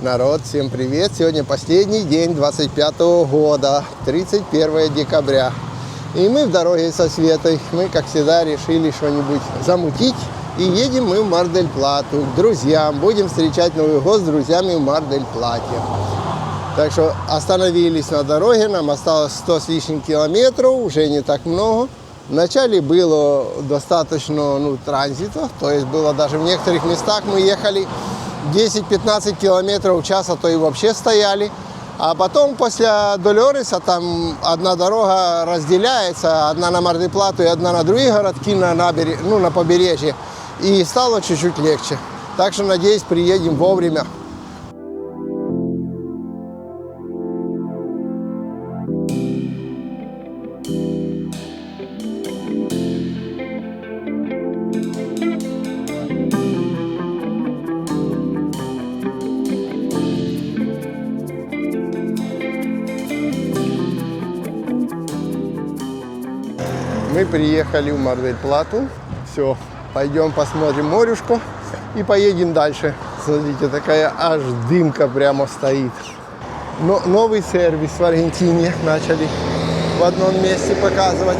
Народ, всем привет! Сегодня последний день 25-го года, 31 декабря. И мы в дороге со Светой. Мы, как всегда, решили что-нибудь замутить. И едем мы в Мар-дель-Плату к друзьям. Будем встречать Новый год с друзьями в Мар-дель-Плате. Так что остановились на дороге. Нам осталось 100 с лишним километров, уже не так много. Вначале было достаточно транзита. То есть было даже в некоторых местах мы ехали 10-15 километров в час, а то и вообще стояли. А потом после Дольориса там одна дорога разделяется, одна на Мар-дель-Плату и одна на другие городки на побережье. И стало чуть-чуть легче. Так что, надеюсь, приедем вовремя. Мы приехали в Мар-дель-Плату. Все, пойдем посмотрим морюшко и поедем дальше. Смотрите, такая аж дымка прямо стоит. Но новый сервис в Аргентине начали в одном месте показывать.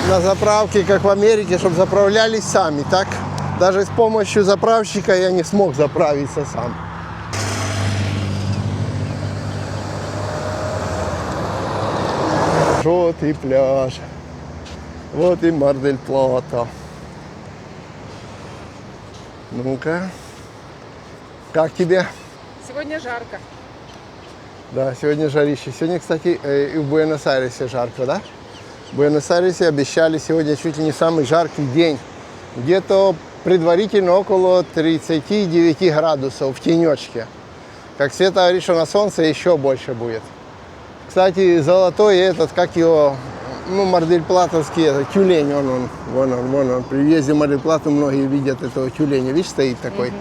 На заправке, как в Америке, чтобы заправлялись сами. Так, даже с помощью заправщика я не смог заправиться сам. Вот и пляж. Вот и Мар-дель-Плата. Ну-ка. Как тебе? Сегодня жарко. Да, сегодня жарище. Сегодня, кстати, и в Буэнос-Айресе жарко, да? В Буэнос-Айресе обещали сегодня чуть ли не самый жаркий день. Где-то предварительно около 39 градусов в тенечке. Как Света говорит, что на солнце еще больше будет. Кстати, золотой этот, как его, мар-дель-платовский, тюлень, вон он. При въезде в Мар-дель-Плату многие видят этого тюленя. Видишь, стоит такой,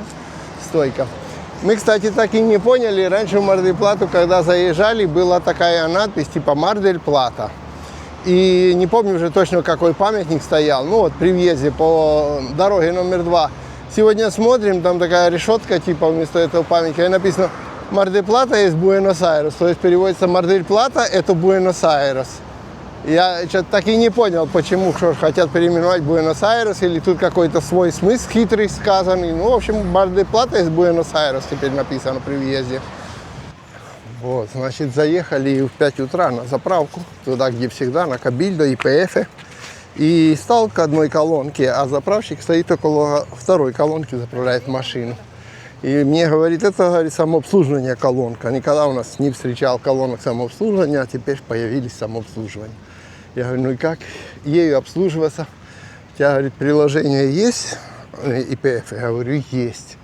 стойка. Мы, кстати, так и не поняли, раньше в Мар-дель-Плату, когда заезжали, была такая надпись, типа Мар-дель-Плата. И не помню уже точно, какой памятник стоял, при въезде по дороге номер 2. Сегодня смотрим, там такая решетка, типа, вместо этого памятника, и написано Мар-дель-Плата есть Буэнос-Айрес, то есть переводится Мар-дель-Плата это Буэнос-Айрес. Я что-то так и не понял, почему что хотят переименовать Буэнос-Айрес, или тут какой-то свой смысл хитрый сказанный. В общем, Мар-дель-Плата есть Буэнос-Айрес теперь написано при въезде. Вот, значит, заехали в 5 утра на заправку, туда, где всегда, на Кабильдо и ПФ. И стал к одной колонке, а заправщик стоит около второй колонки, заправляет машину. И мне говорит, это, говорит, самообслуживание колонка. Никогда у нас не встречал колонок самообслуживания, а теперь появились самообслуживания. Я говорю, ну и как ею обслуживаться? У тебя, говорит, приложение есть? ИПФ? Я говорю, есть.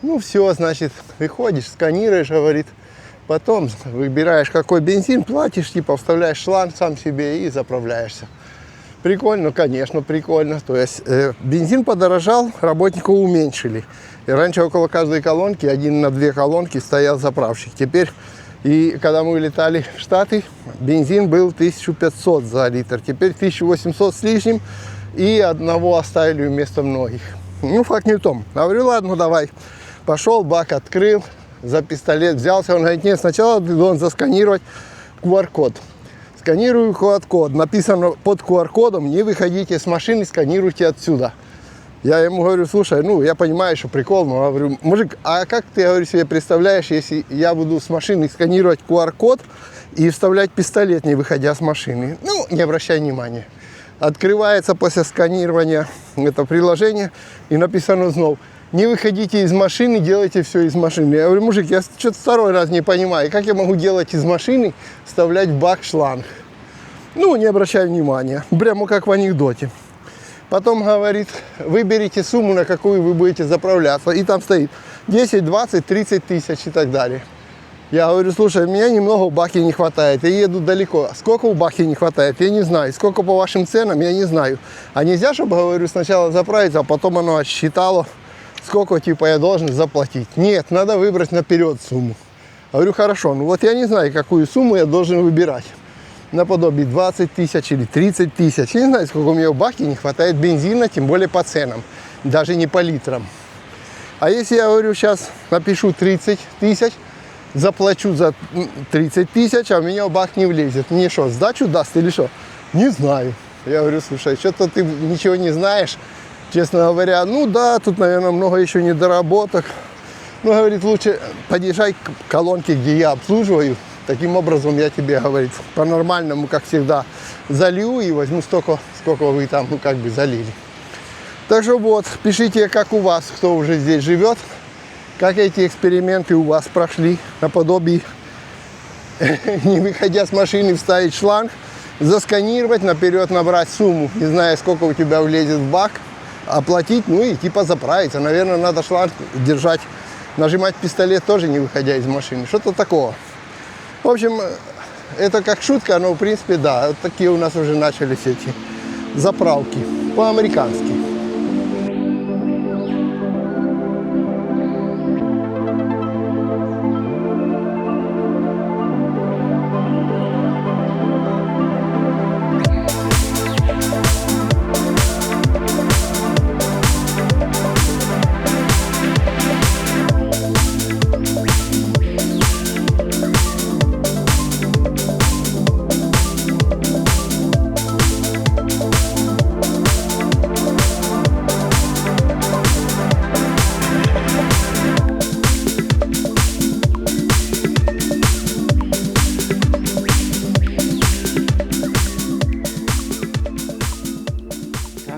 Ну все, значит, выходишь, сканируешь, говорит, потом выбираешь, какой бензин, платишь, типа вставляешь шланг сам себе и заправляешься. Прикольно, конечно, прикольно. То есть бензин подорожал, работников уменьшили. И раньше около каждой колонки, 1 на 2 колонки стоял заправщик. Теперь, и когда мы улетали в Штаты, бензин был 1500 за литр. Теперь 1800 с лишним, и одного оставили вместо многих. Факт не в том. Говорю, ладно, давай. Пошел, бак открыл, за пистолет взялся. Он говорит, нет, сначала ты должен засканировать QR-код. Сканирую QR-код. Написано под QR-кодом, не выходите с машины, сканируйте отсюда. Я ему говорю, слушай, я понимаю, что прикол, но говорю, мужик, а как ты, говорю, себе представляешь, если я буду с машины сканировать QR-код и вставлять пистолет, не выходя с машины? Не обращай внимания. Открывается после сканирования это приложение и написано снова, не выходите из машины, делайте все из машины. Я говорю, мужик, я что-то второй раз не понимаю, как я могу делать из машины, вставлять в бак шланг? Не обращай внимания, прямо как в анекдоте. Потом говорит, выберите сумму, на какую вы будете заправляться. И там стоит 10, 20, 30 тысяч и так далее. Я говорю, слушай, меня немного в баке не хватает, я еду далеко. Сколько в баке не хватает, я не знаю. Сколько по вашим ценам, я не знаю. А нельзя, чтобы, говорю, сначала заправиться, а потом оно отсчитало, сколько, я должен заплатить. Нет, надо выбрать наперед сумму. Говорю, хорошо, я не знаю, какую сумму я должен выбирать. Наподобие 20 тысяч или 30 тысяч. Я не знаю, сколько у меня в баке не хватает бензина, тем более по ценам. Даже не по литрам. А если я говорю, сейчас напишу 30 тысяч, заплачу за 30 тысяч, а у меня бак не влезет. Мне что, сдачу даст или что? Не знаю. Я говорю, слушай, что-то ты ничего не знаешь. Честно говоря, ну да, тут, наверное, много еще недоработок. Ну, говорит, лучше подъезжай к колонке, где я обслуживаю. Таким образом я тебе, говорит, по-нормальному, как всегда, залью и возьму столько, сколько вы там, ну, как бы залили. Так что вот, пишите, как у вас, кто уже здесь живет, как эти эксперименты у вас прошли, наподобие, не выходя с машины, вставить шланг, засканировать, наперед набрать сумму, не знаю, сколько у тебя влезет в бак, оплатить, ну и типа заправиться. Наверное, надо шланг держать, нажимать пистолет тоже не выходя из машины, что-то такого. В общем, это как шутка, но в принципе, да, вот такие у нас уже начались эти заправки по-американски.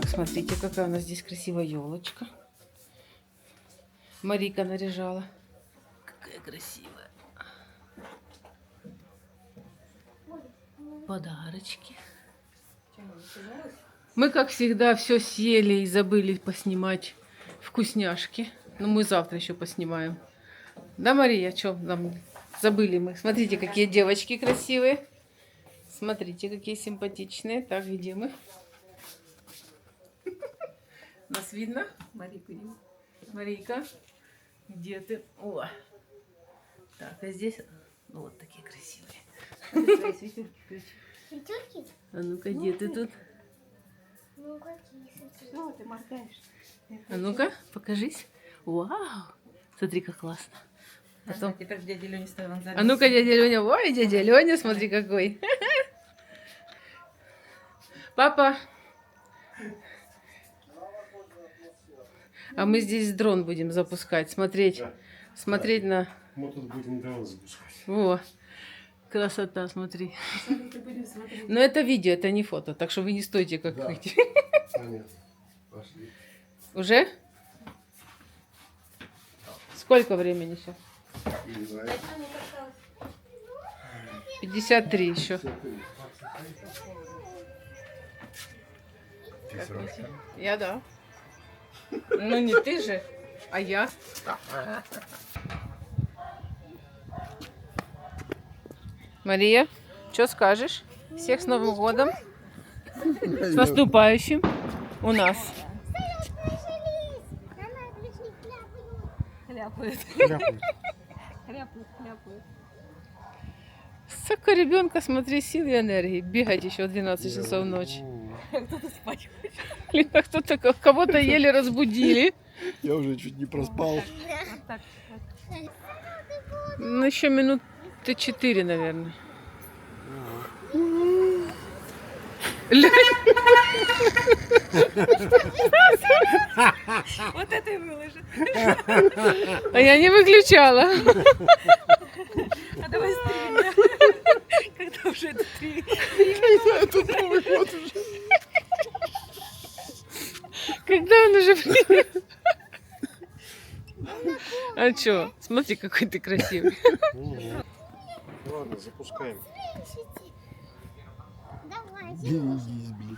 Смотрите, какая у нас здесь красивая елочка. Марика наряжала. Какая красивая. Подарочки. Мы, как всегда, все съели и забыли поснимать вкусняшки. Но мы завтра еще поснимаем. Да, Мария, что нам забыли мы? Смотрите, какие девочки красивые. Смотрите, какие симпатичные. Так, где мы? Нас видно? Марийка, где ты? О! Так, а здесь вот такие красивые. Светёрки? А ну-ка, где ты тут? Ну какие? Что ты моргаешь? А ну-ка, покажись. Вау! Смотри, как классно. Потом теперь дядя Леня ставил на А ну-ка, дядя Леня. Ой, дядя Леня, смотри какой. Папа. А мы здесь дрон будем запускать, смотреть, смотреть на... Мы тут будем дрон запускать. Во, красота, смотри. Но это видео, это не фото, так что вы не стойте как Да. эти. Понятно. Пошли. Уже? Сколько времени сейчас? Не знаю. 53 еще. Ты сразу. Я да. Ну не ты же, а я. Мария, что скажешь? Всех с Новым годом. С наступающим у нас. Хляпает. Хляпнуть. Хляпает. Столько ребенка, смотри, сил и энергии. Бегать еще в 12 часов ночи. Кто-то спать хочет. Блин, а кто-то кого-то еле разбудили. Я уже чуть не проспал. Вот так. Ну, еще минуты 4, наверное. Вот это и выложит. А я не выключала. А давай стрим, да? Когда уже это 3. Когда он уже приедет? А что? Смотри, какой ты красивый. Ладно, запускаем. Давай. Берегись, блин.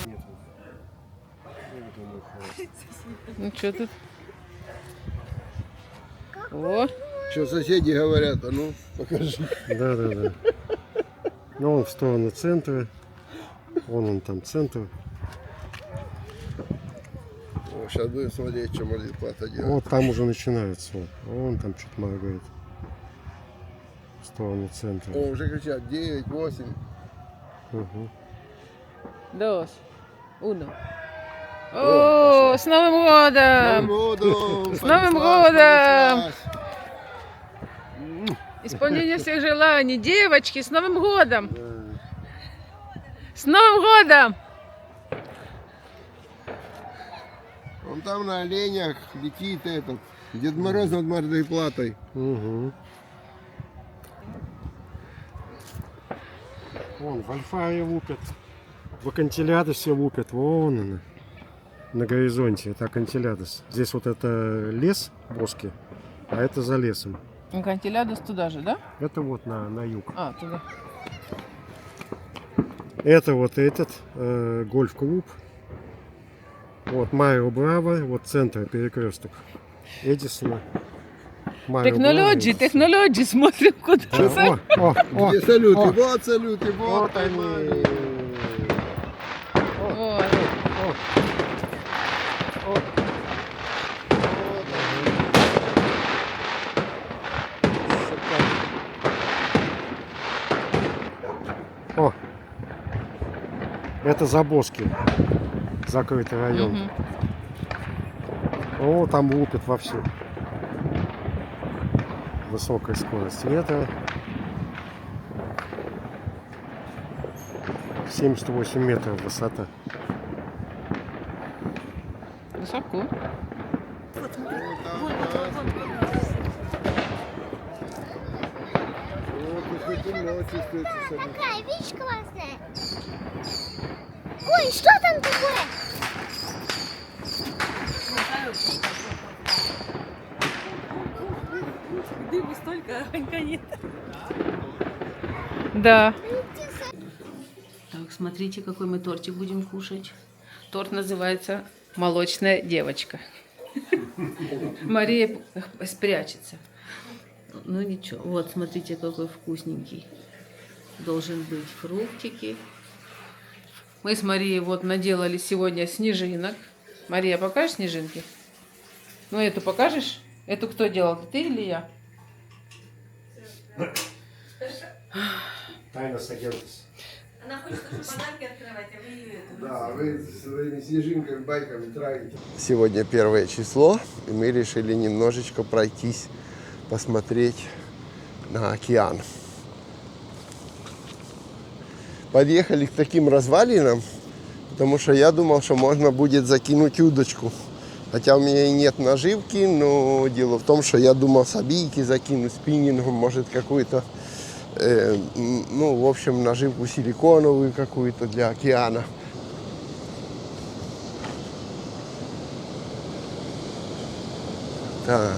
Нет. Я думаю, хватит. Ну что тут? О, Что соседи говорят, а ну покажи. Да. Ну, он в сторону центра. Он там центр. Сейчас будем смотреть, что Мар-дель Плата делает. Вот там уже начинается. Вот. Вон там что-то моргает. В сторону центра. О, уже кричат 9, 8. Угу. Dos, uno. О, с Новым годом! годом! С Новым годом! Исполнение всех желаний. Девочки, с Новым годом! С Новым годом! Он там на оленях летит этот. Дед Мороз над Мар-дель Платой. Угу. Вон, в Альфаре лупят. В Акантилядосе лупят. Вон она. На горизонте. Это Акантилядос. Здесь вот это лес боскі, а это за лесом. Акантилядос туда же, да? Это вот на юг. А, туда. Это вот этот гольф-клуб. Вот Марио Браво. Вот центр, перекресток Эдисона. Марио Технологии, технологии. Смотрим, куда. Браво. О, Где салюты? о. Вот салюты, вот, Вот они. Вот. О, это Забоски, закрытый район. Мгм. О, там лупят вовсю. Высокая скорость ветра. 78 метров высота. Высоко. Вот, тут хоть темно чувствуется салют. Какая вещь классная. Ой, что там такое? Дыму столько, а огонька нет. Да. Так, смотрите, какой мы тортик будем кушать. Торт называется «Молочная девочка». Мария спрячется. Ну ничего. Вот, смотрите, какой вкусненький. Должен быть фруктики. Мы с Марией вот наделали сегодня снежинок. Мария, покажешь снежинки? Ну, эту покажешь? Эту кто делал? Ты или я? Тайна Сагентис. Она хочет уже подарки открывать, а вы ее это. Да, вы своими снежинками, байками травите. Сегодня 1 число, и мы решили немножечко пройтись, посмотреть на океан. Подъехали к таким развалинам, потому что я думал, что можно будет закинуть удочку. Хотя у меня и нет наживки, но дело в том, что я думал с обийки закинуть, спиннингом, может какую-то, ну, в общем, наживку силиконовую какую-то для океана. Так.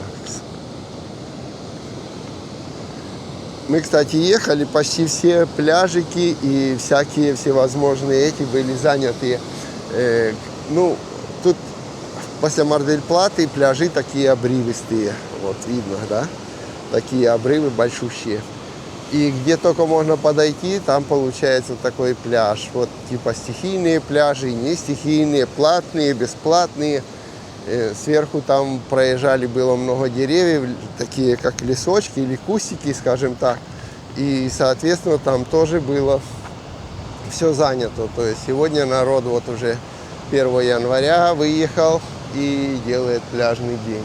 Мы, кстати, ехали, почти все пляжики и всякие всевозможные эти были заняты. Ну, тут после Мар-дель Платы пляжи такие обрывистые. Вот видно, да? Такие обрывы большущие. И где только можно подойти, там получается такой пляж. Вот типа стихийные пляжи, не стихийные, платные, бесплатные. Сверху там проезжали, было много деревьев, такие как лесочки или кустики, скажем так. И, соответственно, там тоже было все занято. То есть сегодня народ вот уже 1 января выехал и делает пляжный день.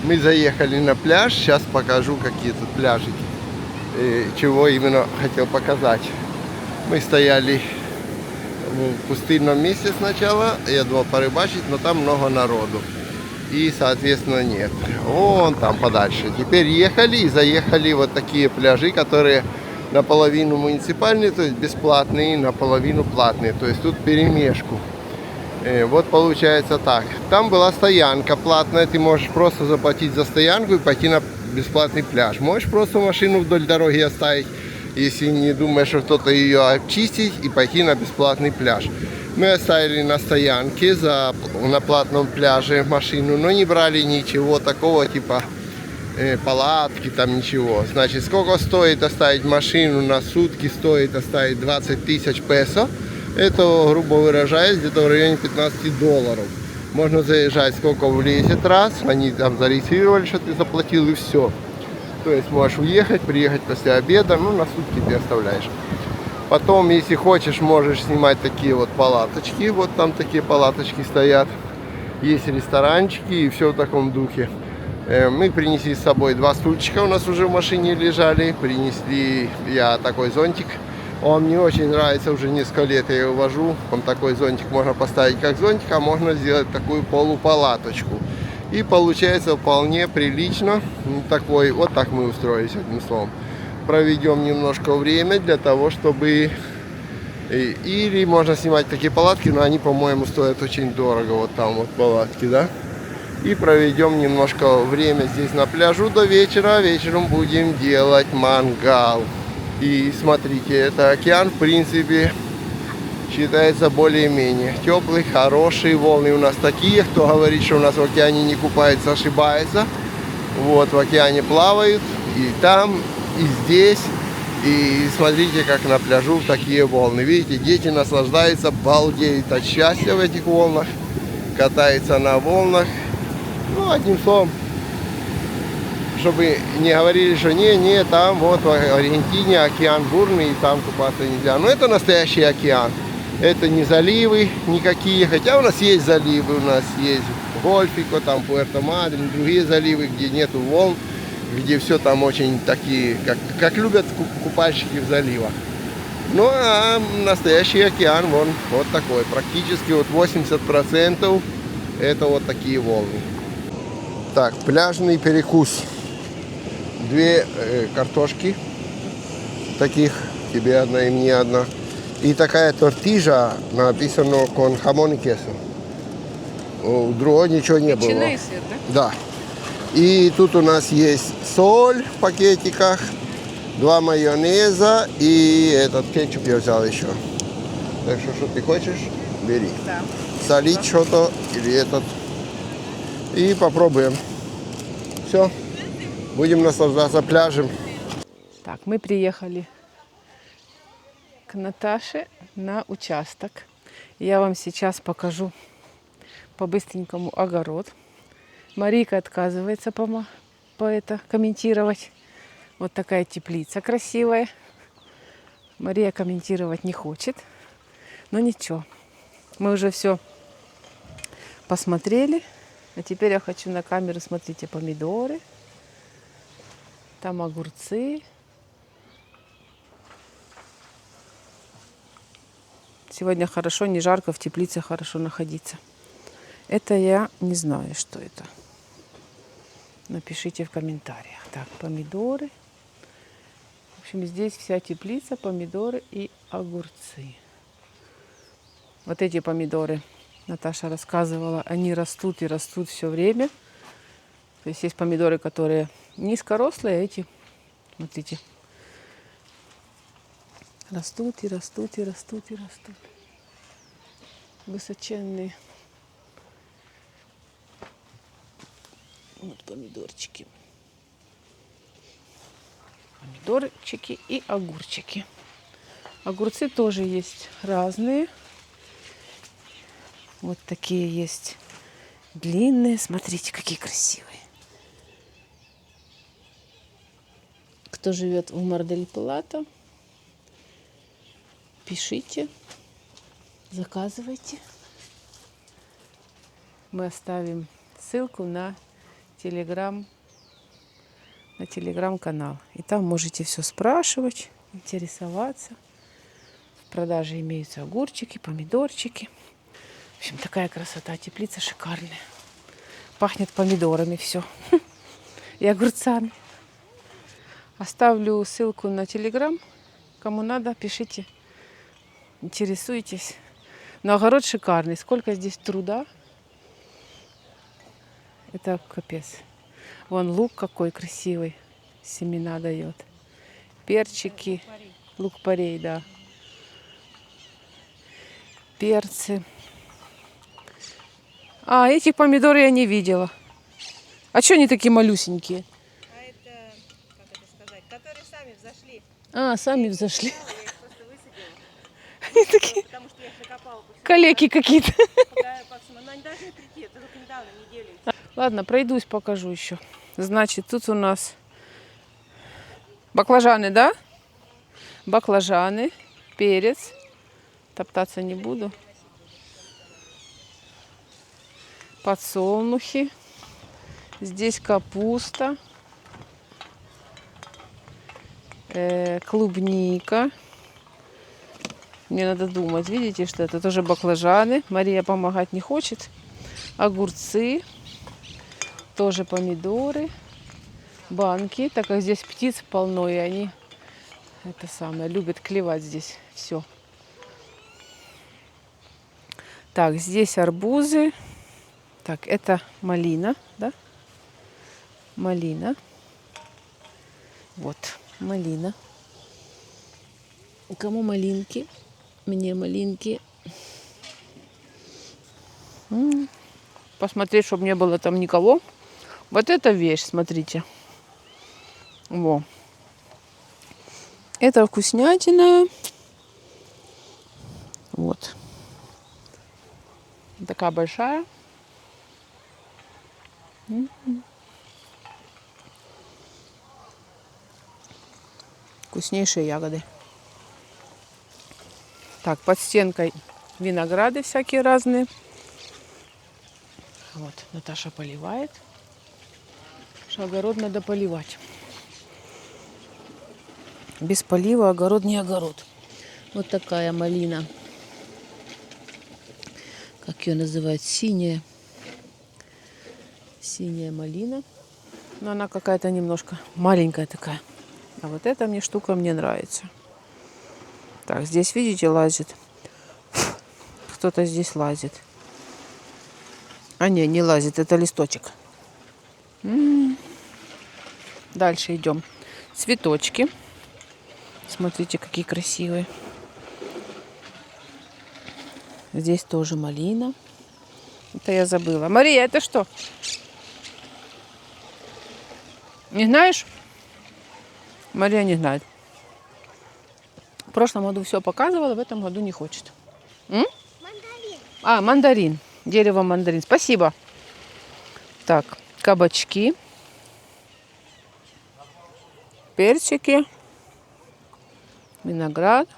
Мы заехали на пляж, сейчас покажу, какие тут пляжики. Чего именно хотел показать. Мы стояли в пустынном месте сначала, я думал порыбачить, но там много народу. И, соответственно, нет. Вон там подальше. Теперь ехали и заехали вот такие пляжи, которые наполовину муниципальные, то есть бесплатные, наполовину платные. То есть тут перемешку. Вот получается так. Там была стоянка платная, ты можешь просто заплатить за стоянку и пойти на бесплатный пляж. Можешь просто машину вдоль дороги оставить, если не думаешь, что кто-то ее очистить, и пойти на бесплатный пляж. Мы оставили на стоянке на платном пляже машину, но не брали ничего такого, типа палатки, там ничего. Значит, сколько стоит оставить машину на сутки? Стоит оставить 20 тысяч песо. Это, грубо выражаясь, где-то в районе $15. Можно заезжать сколько влезет раз, они там зарегистрировали, что ты заплатил, и все. То есть можешь уехать, приехать после обеда, ну на сутки ты оставляешь. Потом, если хочешь, можешь снимать такие вот палаточки. Вот там такие палаточки стоят. Есть ресторанчики и все в таком духе. Мы принесли с собой 2 стульчика, у нас уже в машине лежали. Принесли я такой зонтик. Он мне очень нравится, уже несколько лет я его вожу. Он такой зонтик можно поставить как зонтик, а можно сделать такую полупалаточку. И получается вполне прилично. Такой, вот так мы устроились, одним словом. Проведем немножко время для того, чтобы... Или можно снимать такие палатки, но они, по-моему, стоят очень дорого. Вот там вот палатки, да? И проведем немножко время здесь на пляжу до вечера. Вечером будем делать мангал. И смотрите, это океан, в принципе, считается более-менее теплый, хороший. Волны у нас такие. Кто говорит, что у нас в океане не купается, ошибается. Вот, в океане плавают и там, и здесь. И смотрите, как на пляжу такие волны. Видите, дети наслаждаются, балдеют от счастья в этих волнах. Катаются на волнах. Ну, одним словом, чтобы не говорили, что не, там вот в Аргентине океан бурный, и там купаться нельзя. Но это настоящий океан. Это не заливы никакие, хотя у нас есть заливы, у нас есть Гольфико, там Пуэрто-Мадрен, другие заливы, где нету волн, где все там очень такие, как любят купальщики в заливах. Ну а настоящий океан, вон, вот такой, практически вот 80% это вот такие волны. Так, пляжный перекус. 2 картошки таких, тебе одна и мне одна. И такая тортижа, написано con jamón y queso. У другого ничего не было. Ветчина и сыр, да? Да. И тут у нас есть соль в пакетиках, 2 майонеза и этот кетчуп я взял еще. Так что ты хочешь, бери. Да. Солить что-то или этот. И попробуем. Все. Будем наслаждаться пляжем. Так, мы приехали к Наташе на участок. Я вам сейчас покажу по-быстренькому огород. Марийка отказывается комментировать. Вот такая теплица красивая. Мария комментировать не хочет. Но ничего. Мы уже все посмотрели. А теперь я хочу на камеру, смотрите, помидоры. Там огурцы. Сегодня хорошо, не жарко, в теплице хорошо находиться. Это я не знаю, что это. Напишите в комментариях. Так, помидоры. В общем, здесь вся теплица, помидоры и огурцы. Вот эти помидоры, Наташа рассказывала, они растут и растут все время. То есть есть помидоры, которые низкорослые, а эти, смотрите, растут и растут и растут и растут. Высоченные. Вот помидорчики. Помидорчики и огурчики. Огурцы тоже есть разные. Вот такие есть длинные. Смотрите, какие красивые. Кто живет в Мар-дель-Плата, пишите, заказывайте. Мы оставим ссылку на телеграм-канал. И там можете все спрашивать, интересоваться. В продаже имеются огурчики, помидорчики. В общем, такая красота. Теплица шикарная. Пахнет помидорами все. И огурцами. Оставлю ссылку на телеграм. Кому надо, пишите. Интересуйтесь. Но огород шикарный. Сколько здесь труда. Это капец. Вон лук какой красивый. Семена дает. Перчики. Лук-порей, да. Перцы. А, этих помидор я не видела. А что они такие малюсенькие? А это, как это сказать, которые сами взошли. А, сами взошли. Я их просто высадила. Они такие Потому что я их закопала. калеки какие-то. Но они должны прийти, это только недавно, неделю. Ладно, пройдусь, покажу еще. Значит, тут у нас баклажаны, да? Баклажаны, перец. Топтаться не буду. Подсолнухи. Здесь капуста. Клубника. Мне надо думать, видите, что это тоже баклажаны. Мария помогать не хочет. Огурцы. Тоже помидоры. Банки. Так как здесь птиц полно, и они это самое любят клевать здесь все. Так, здесь арбузы. Так, это малина, да? Малина. Вот, малина. Кому малинки? Мне малинки. Посмотреть, чтобы не было там никого. Вот эта вещь, смотрите. Во. Это вкуснятина. Вот. Такая большая. Вкуснейшие ягоды. Так, под стенкой винограды всякие разные. Вот, Наташа поливает. Что огород надо поливать. Без полива огород не огород. Вот такая малина. Как ее называют? Синяя. Синяя малина. Но она какая-то немножко маленькая такая. А вот эта мне штука мне нравится. Так, здесь, видите, лазит. Кто-то здесь лазит. А не лазит, это листочек. Дальше идем. Цветочки. Смотрите, какие красивые. Здесь тоже малина. Это я забыла. Мария, это что? Не знаешь? Мария не знает. В прошлом году все показывала, в этом году не хочет. Мандарин. А, мандарин. Дерево мандарин. Спасибо. Так, кабачки. Перчики. Виноград.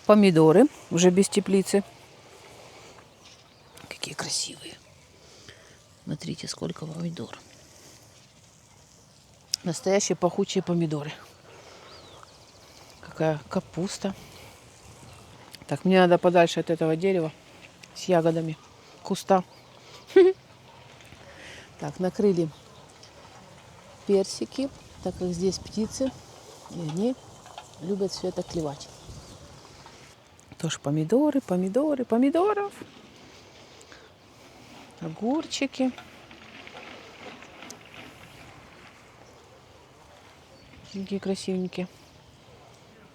Помидоры. Уже без теплицы. Какие красивые. Смотрите, сколько помидор. Настоящие пахучие помидоры. Какая капуста. Так, мне надо подальше от этого дерева с ягодами. Куста. Так, накрыли персики, так как здесь птицы, и они любят все это клевать. Тоже помидоры, помидоров. Огурчики. Какие красивенькие.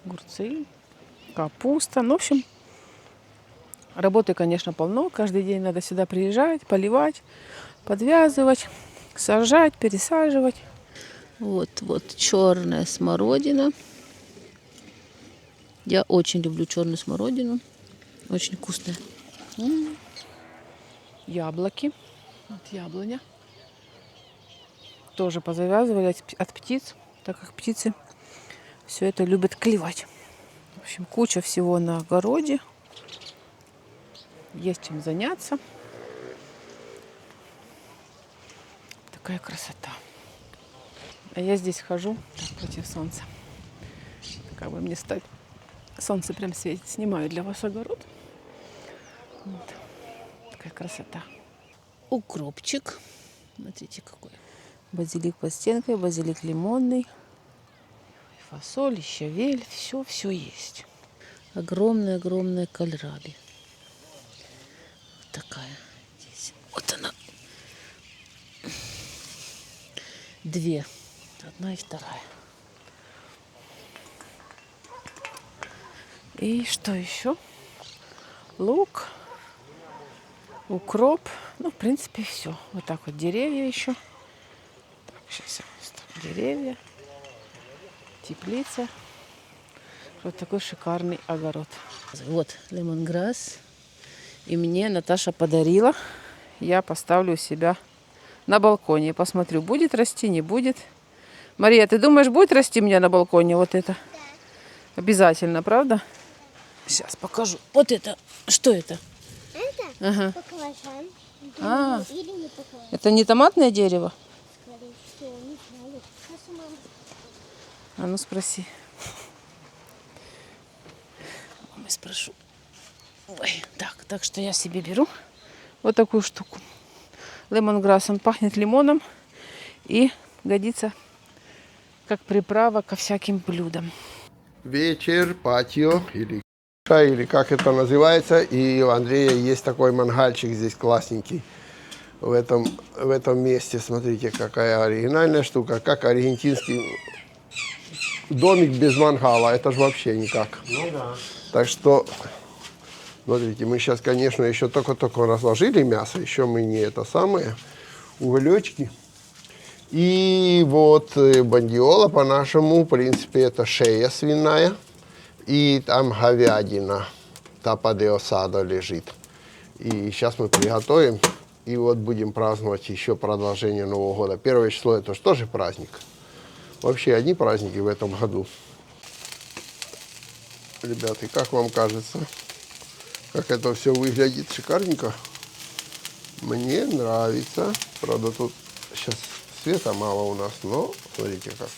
Огурцы, капуста. Ну, в общем, работы, конечно, полно. Каждый день надо сюда приезжать, поливать, подвязывать, сажать, пересаживать. Вот черная смородина. Я очень люблю черную смородину. Очень вкусная. Яблоки. Вот яблоня. Тоже позавязывали от птиц, так как птицы все это любят клевать. В общем, куча всего на огороде. Есть чем заняться. Такая красота. А я здесь хожу так, против солнца. Как бы мне стать. Солнце прям светит. Снимаю для вас огород. Вот. Такая красота. Укропчик. Смотрите, какой. Базилик под стенкой, базилик лимонный. Фасоль, щавель. Все есть. Огромная кальраби. Вот такая. Здесь. Вот она. Две. Одна и вторая. И что еще? Лук, укроп. Ну, в принципе, все. Вот так вот деревья еще. Так, сейчас я деревья. Теплица. Вот такой шикарный огород. Вот лемонграсс. И мне Наташа подарила. Я поставлю у себя на балконе. Посмотрю, будет расти, не будет. Мария, ты думаешь, будет расти у меня на балконе вот это? Обязательно, правда? Сейчас покажу. Вот это. Что это? Это Ага. баклажан. А, Или не баклажан, это не томатное дерево? скорее всего, не знаю. Сейчас мама. А ну спроси. Мамы спрошу. Ой, так что я себе беру вот такую штуку. Лемонграсс, он пахнет лимоном и годится как приправа ко всяким блюдам. Вечер, патио или как это называется. И у Андрея есть такой мангальчик здесь классненький. В этом месте, смотрите, какая оригинальная штука, как аргентинский домик без мангала. Это же вообще никак. Ну да. Так что, смотрите, мы сейчас, конечно, еще только разложили мясо, еще мы не это самое, уголечки. И вот бандиола по-нашему, в принципе, это шея свиная. И там говядина, тапа де осадо лежит. И сейчас мы приготовим. И вот будем праздновать еще продолжение Нового года. 1 число это же тоже праздник. Вообще одни праздники в этом году. Ребята, как вам кажется? Как это все выглядит? Шикарненько. Мне нравится. Правда, тут сейчас света мало у нас, но смотрите как.